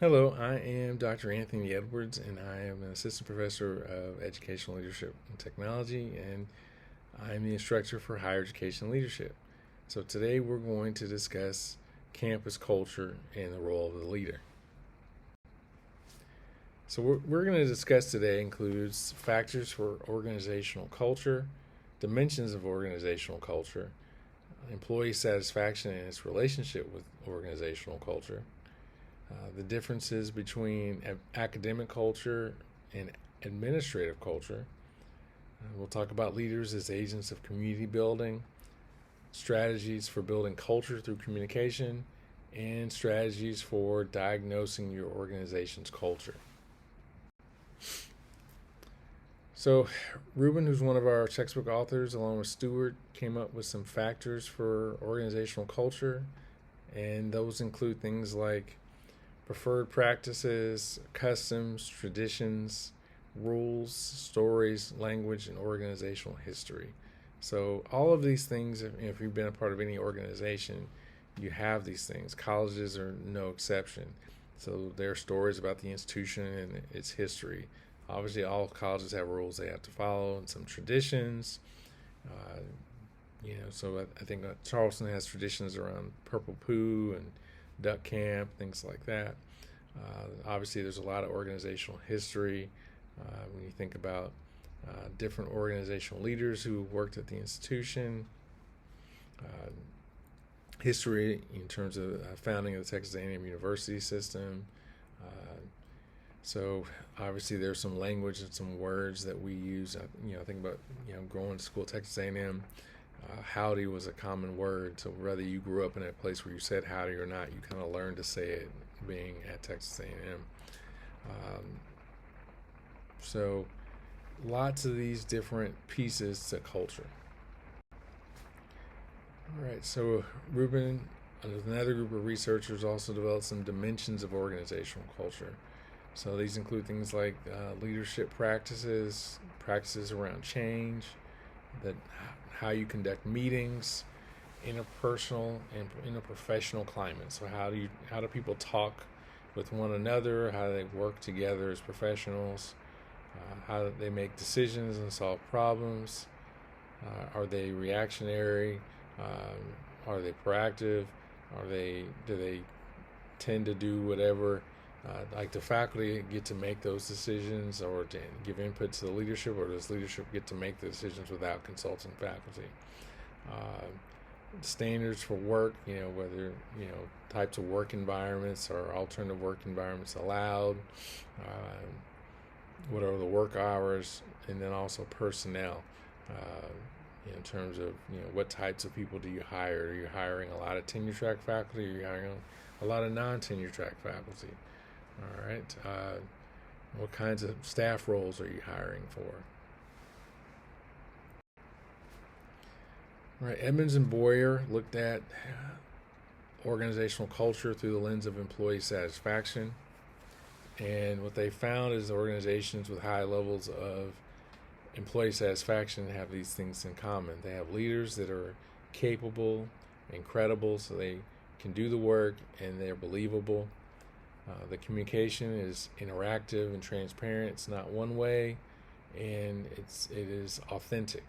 Hello, I am Dr. Anthony Edwards, and I am an assistant professor of educational leadership and technology, and I'm the instructor for higher education leadership. So today we're going to discuss campus culture and the role of the leader. So we're going to discuss today includes factors for organizational culture, dimensions of organizational culture, employee satisfaction and its relationship with organizational culture, the differences between academic culture and administrative culture. We'll talk about leaders as agents of community building, strategies for building culture through communication, and strategies for diagnosing your organization's culture. So, Ruben, who's one of our textbook authors, along with Stewart, came up with some factors for organizational culture, and those include things like preferred practices, customs, traditions, rules, stories, language, and organizational history. So, all of these things, if you've been a part of any organization, you have these things. Colleges are no exception. So, there are stories about the institution and its history. Obviously, all colleges have rules they have to follow and some traditions. Uh, so I think Charleston has traditions around Purple Poo and Duck Camp, things like that. Obviously, there's a lot of organizational history when you think about different organizational leaders who worked at the institution. Uh, History in terms of founding of the Texas A&M University system. So obviously there's some language and some words that we use. Think about growing to school at Texas A&M. Howdy was a common word. So whether you grew up in a place where you said howdy or not, you kind of learned to say it being at Texas A&M. So lots of these different pieces to culture. All right. So Ruben and another group of researchers also developed some dimensions of organizational culture. So these include things like leadership practices, practices around change, that how you conduct meetings, interpersonal and interprofessional climate. So how do people talk with one another? How do they work together as professionals? How do they make decisions and solve problems? Are they reactionary? Are they proactive? Do they tend to do whatever? Like the faculty get to make those decisions or to give input to the leadership, or does leadership get to make the decisions without consulting faculty? Standards for work, whether types of work environments or alternative work environments allowed. What are the work hours, and then also personnel. In terms of what types of people do you hire? Are you hiring a lot of tenure track faculty? Or are you hiring a lot of non-tenure track faculty? All right. What kinds of staff roles are you hiring for? All right. Edmonds and Boyer looked at organizational culture through the lens of employee satisfaction. And what they found is organizations with high levels of employee satisfaction have these things in common. They have leaders that are capable and credible, so they can do the work and they're believable. The communication is interactive and transparent. It's not one way, and it is authentic.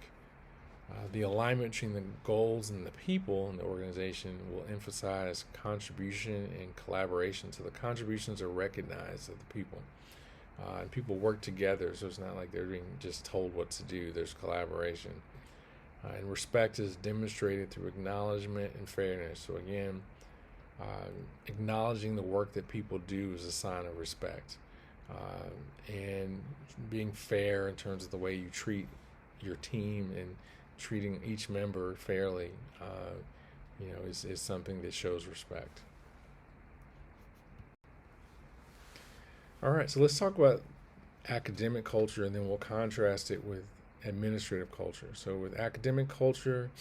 The alignment between the goals and the people in the organization will emphasize contribution and collaboration. So the contributions are recognized of the people. And people work together, so it's not like they're being just told what to do. There's collaboration. And respect is demonstrated through acknowledgement and fairness. So again, acknowledging the work that people do is a sign of respect. And being fair in terms of the way you treat your team and treating each member fairly, is something that shows respect. All right, so let's talk about academic culture, and then we'll contrast it with administrative culture. So with academic culture,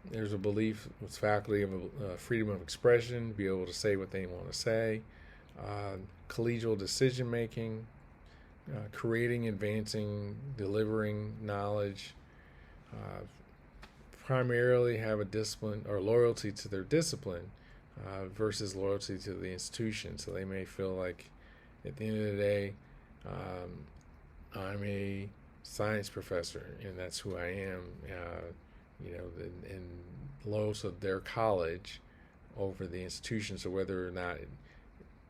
there's a belief with faculty of freedom of expression, be able to say what they want to say, collegial decision making, creating, advancing, delivering knowledge, primarily have a discipline or loyalty to their discipline versus loyalty to the institution. So they may feel like At the end of the day, um, I'm a science professor, and that's who I am. And lows of their college over the institution. So whether or not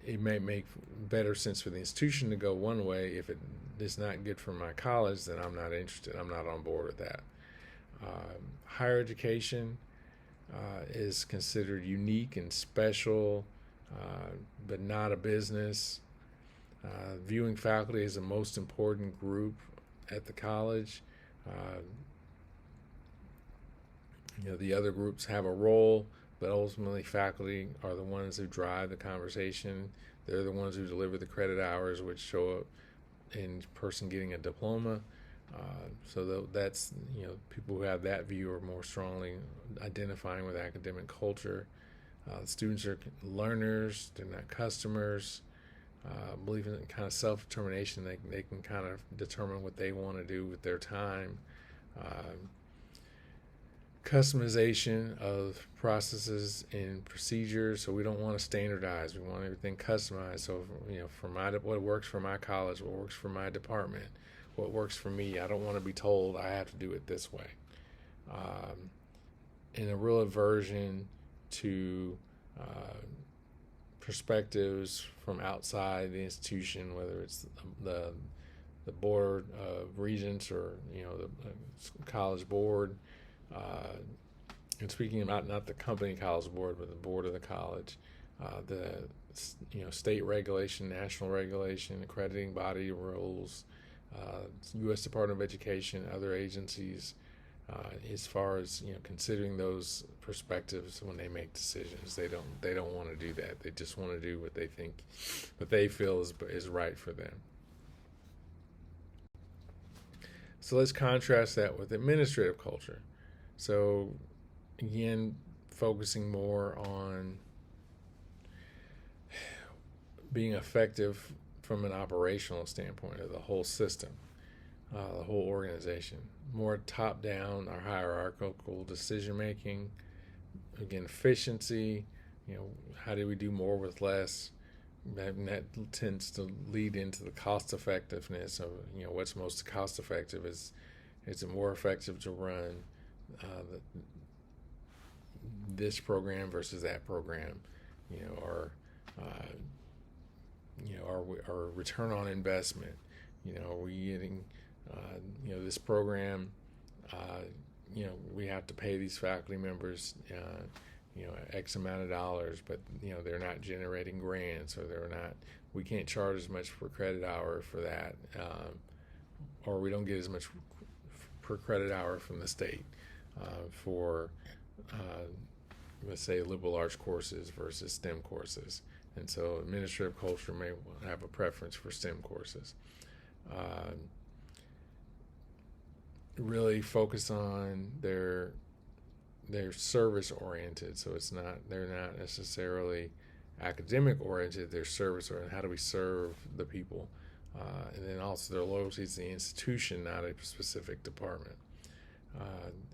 it may make better sense for the institution to go one way, if it is not good for my college, then I'm not interested. I'm not on board with that. Higher education is considered unique and special, but not a business. Viewing faculty as the most important group at the college. Uh, the other groups have a role, but ultimately faculty are the ones who drive the conversation. They're the ones who deliver the credit hours, which show up in person getting a diploma. So that's, people who have that view are more strongly identifying with academic culture. Students are learners; they're not customers. Believe in kind of self-determination. They can kind of determine what they want to do with their time. Customization of processes and procedures. So we don't want to standardize. We want everything customized. So for what works for my college, what works for my department, what works for me. I don't want to be told I have to do it this way. And a real aversion to perspectives from outside the institution, whether it's the board of regents or the college board. And speaking about not the company college board, but the board of the college, the state regulation, national regulation, accrediting body rules, U.S. Department of Education, other agencies, as far as considering those perspectives when they make decisions. They don't want to do that. They just want to do what they feel is right for them. So let's contrast that with administrative culture. So again, focusing more on being effective from an operational standpoint of the whole system, the whole organization. More top-down or hierarchical decision-making. Again, efficiency. How do we do more with less? And that tends to lead into the cost-effectiveness of what's most cost-effective. Is it more effective to run this program versus that program? Or our return on investment. Are we getting this program? We have to pay these faculty members X amount of dollars, but they're not generating grants, or we can't charge as much per credit hour for that, or we don't get as much per credit hour from the state for let's say liberal arts courses versus STEM courses. And so administrative culture may have a preference for STEM courses. Really focus on their service oriented. So they're not necessarily academic oriented. They're service oriented. How do we serve the people? And then also their loyalty to the institution, not a specific department.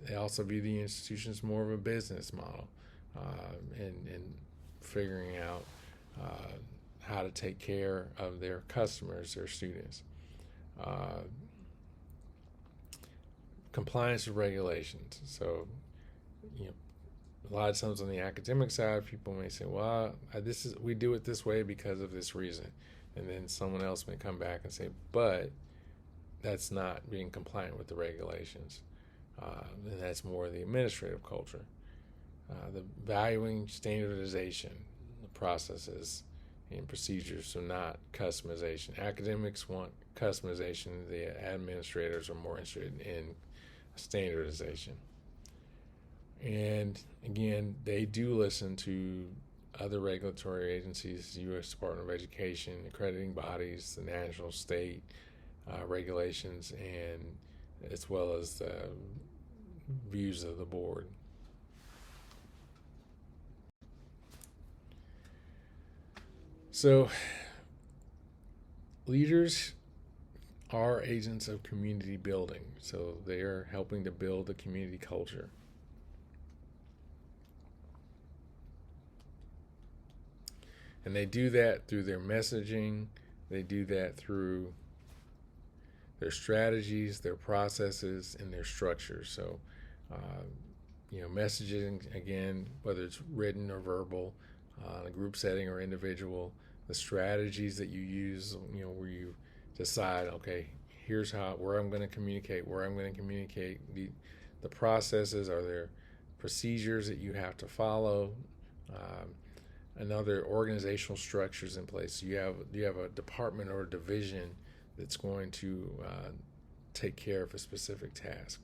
They also view the institution as more of a business model, and figuring out how to take care of their customers, their students. Compliance with regulations. So, a lot of times on the academic side, people may say, "Well, we do it this way because of this reason," and then someone else may come back and say, "But that's not being compliant with the regulations," and that's more the administrative culture. The valuing standardization, the processes and procedures, so not customization. Academics want customization. The administrators are more interested in standardization. And again, they do listen to other regulatory agencies, the U.S. Department of Education, accrediting bodies, the national, state regulations, and as well as the views of the board. So, leaders are agents of community building. So they are helping to build the community culture. And they do that through their messaging, They do that through their strategies, their processes, and their structures. So, messaging, again, whether it's written or verbal, in a group setting or individual, the strategies that you use, where you decide, okay, here's where I'm going to communicate, the processes, are there procedures that you have to follow, and other organizational structures in place. You have a department or a division that's going to take care of a specific task.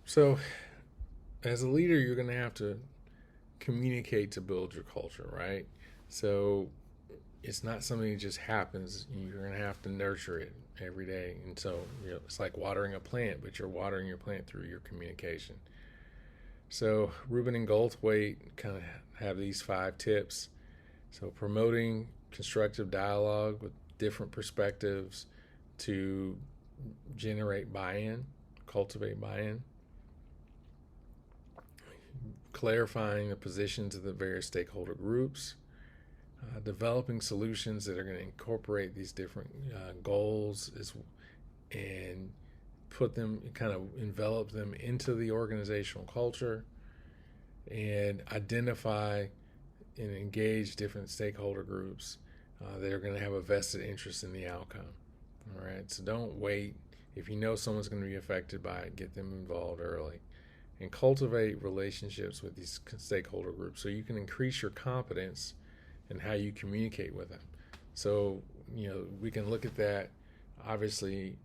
So, as a leader, you're going to have to communicate to build your culture, right? So, it's not something that just happens. You're going to have to nurture it every day. And so, it's like watering a plant, but you're watering your plant through your communication. So, Rubin and Goldthwait kind of have these 5 tips. So, promoting constructive dialogue with different perspectives to generate buy-in, cultivate buy-in. Clarifying the positions of the various stakeholder groups, developing solutions that are going to incorporate these different goals and kind of envelop them into the organizational culture, and identify and engage different stakeholder groups that are going to have a vested interest in the outcome. All right, so don't wait. If you know someone's going to be affected by it, get them involved early. And cultivate relationships with these stakeholder groups so you can increase your competence in how you communicate with them. So, we can look at that, obviously,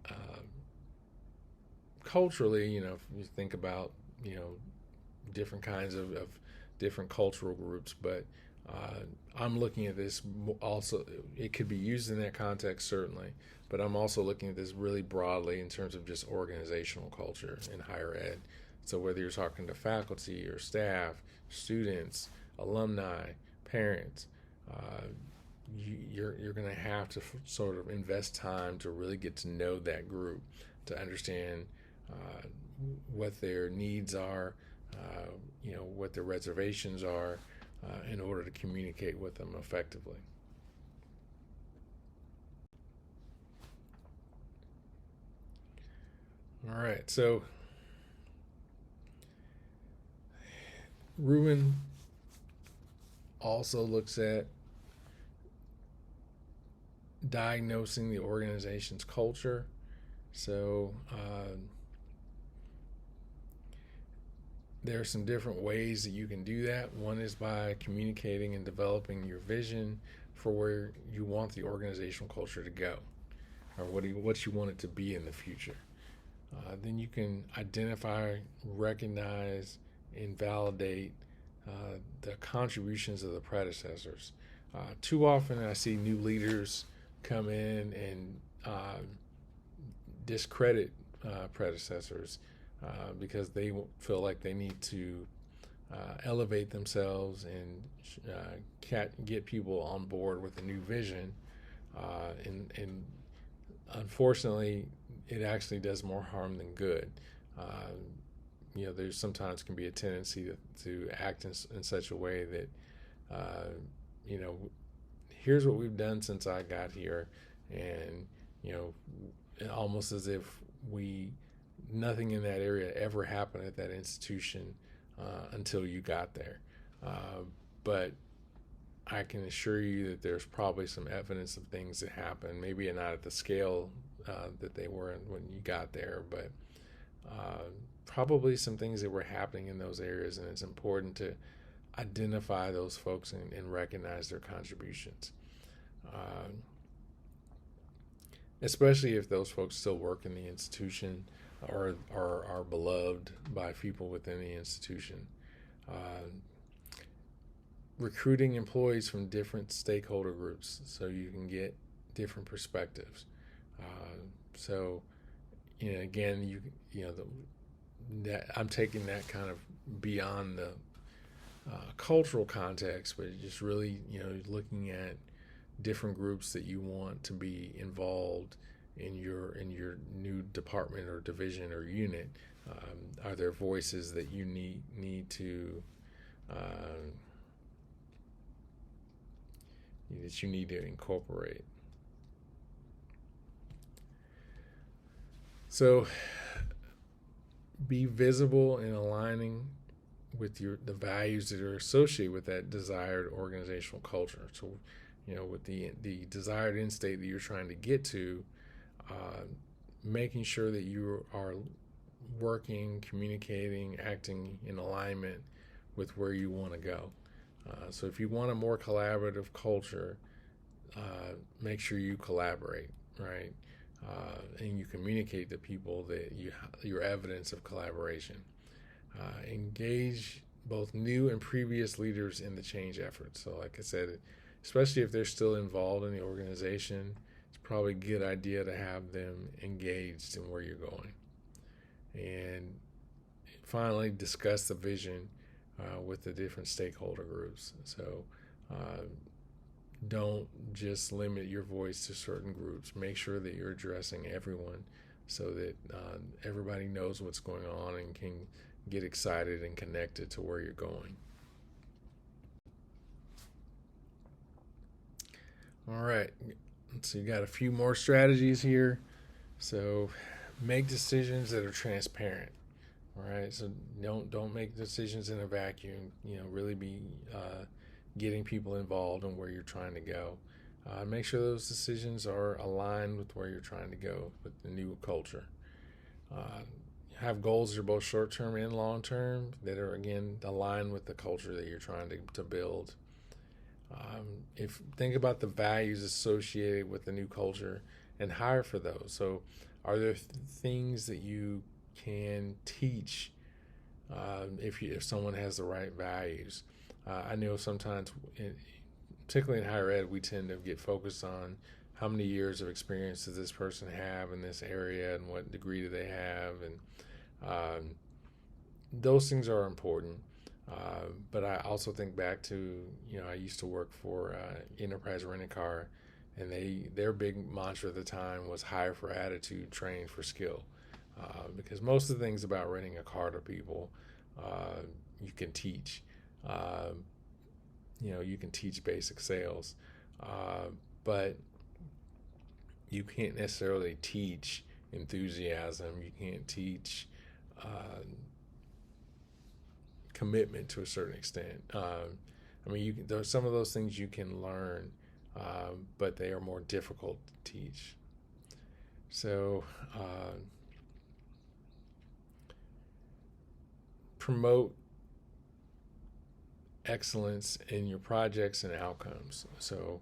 culturally, if you think about, different kinds of different cultural groups, but I'm looking at this also, it could be used in that context, certainly, but I'm also looking at this really broadly in terms of just organizational culture in higher ed. So whether you're talking to faculty or staff, students, alumni, parents, you're going to have to sort of invest time to really get to know that group, to understand what their needs are, what their reservations are, in order to communicate with them effectively. All right, so Rubin also looks at diagnosing the organization's culture. So there are some different ways that you can do that. One is by communicating and developing your vision for where you want the organizational culture to go, or what you want it to be in the future. Then you can identify, recognize, and validate the contributions of the predecessors. Too often I see new leaders come in and discredit predecessors because they feel like they need to elevate themselves and get people on board with a new vision. And unfortunately, it actually does more harm than good. There's sometimes can be a tendency to act in such a way that, here's what we've done since I got here, and almost as if nothing in that area ever happened at that institution until you got there. But I can assure you that there's probably some evidence of things that happened, maybe not at the scale that they were when you got there, but probably some things that were happening in those areas, and it's important to identify those folks and recognize their contributions. Especially if those folks still work in the institution or are beloved by people within the institution. Recruiting employees from different stakeholder groups so you can get different perspectives. Again, I'm taking that kind of beyond the cultural context, but just really, looking at different groups that you want to be involved in your new department or division or unit. Are there voices that you need to that you need to incorporate. So be visible in aligning with the values that are associated with that desired organizational culture. So, with the desired end state that you're trying to get to, making sure that you are working, communicating, acting in alignment with where you want to go. So if you want a more collaborative culture, make sure you collaborate, right? And you communicate to people that your evidence of collaboration. Engage both new and previous leaders in the change effort. So like I said, especially if they're still involved in the organization, it's probably a good idea to have them engaged in where you're going. And finally, discuss the vision with the different stakeholder groups. So don't just limit your voice to certain groups. Make sure that you're addressing everyone so that everybody knows what's going on and can get excited and connected to where you're going. All right, so you got a few more strategies here. So make decisions that are transparent. All right, so don't make decisions in a vacuum. Really be getting people involved in where you're trying to go. Make sure those decisions are aligned with where you're trying to go with the new culture. Have goals that are both short-term and long-term that are, again, aligned with the culture that you're trying to build. Think about the values associated with the new culture and hire for those. So are there things that you can teach if someone has the right values? I know sometimes, particularly in higher ed, we tend to get focused on how many years of experience does this person have in this area and what degree do they have, and those things are important. But I also think back to, I used to work for Enterprise Rent-A-Car, and their big mantra at the time was hire for attitude, train for skill. Because most of the things about renting a car to people, you can teach. You can teach basic sales, but you can't necessarily teach enthusiasm. You can't teach commitment to a certain extent. There's some of those things you can learn, but they are more difficult to teach. So promote excellence in your projects and outcomes. So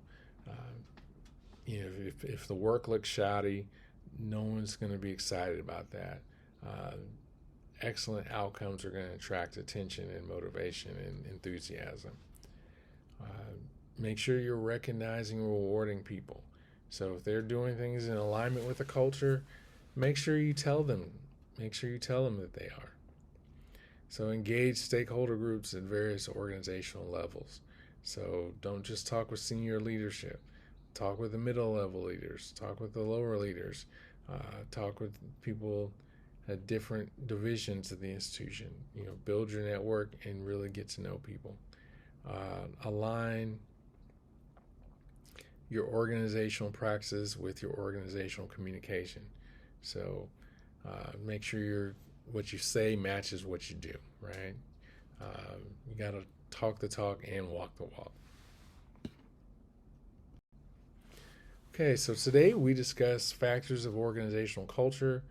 if the work looks shoddy, no one's going to be excited about that. Excellent outcomes are going to attract attention and motivation and enthusiasm. Make sure you're recognizing and rewarding people. So if they're doing things in alignment with the culture, make sure you tell them. Make sure you tell them that they are. So engage stakeholder groups at various organizational levels. So don't just talk with senior leadership. Talk with the middle level leaders. Talk with the lower leaders. Talk with people at different divisions of the institution. Build your network and really get to know people. Align your organizational practices with your organizational communication. So make sure what you say matches what you do, right? You got to talk the talk and walk the walk. Okay, so today we discuss factors of organizational culture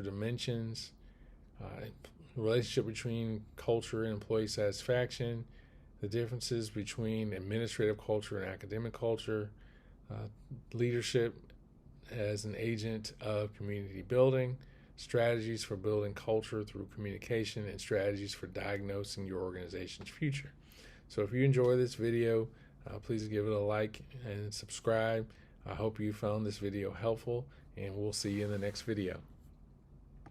dimensions, relationship between culture and employee satisfaction, the differences between administrative culture and academic culture, leadership as an agent of community building, strategies for building culture through communication, and strategies for diagnosing your organization's future. So if you enjoy this video, please give it a like and subscribe. I hope you found this video helpful, and we'll see you in the next video.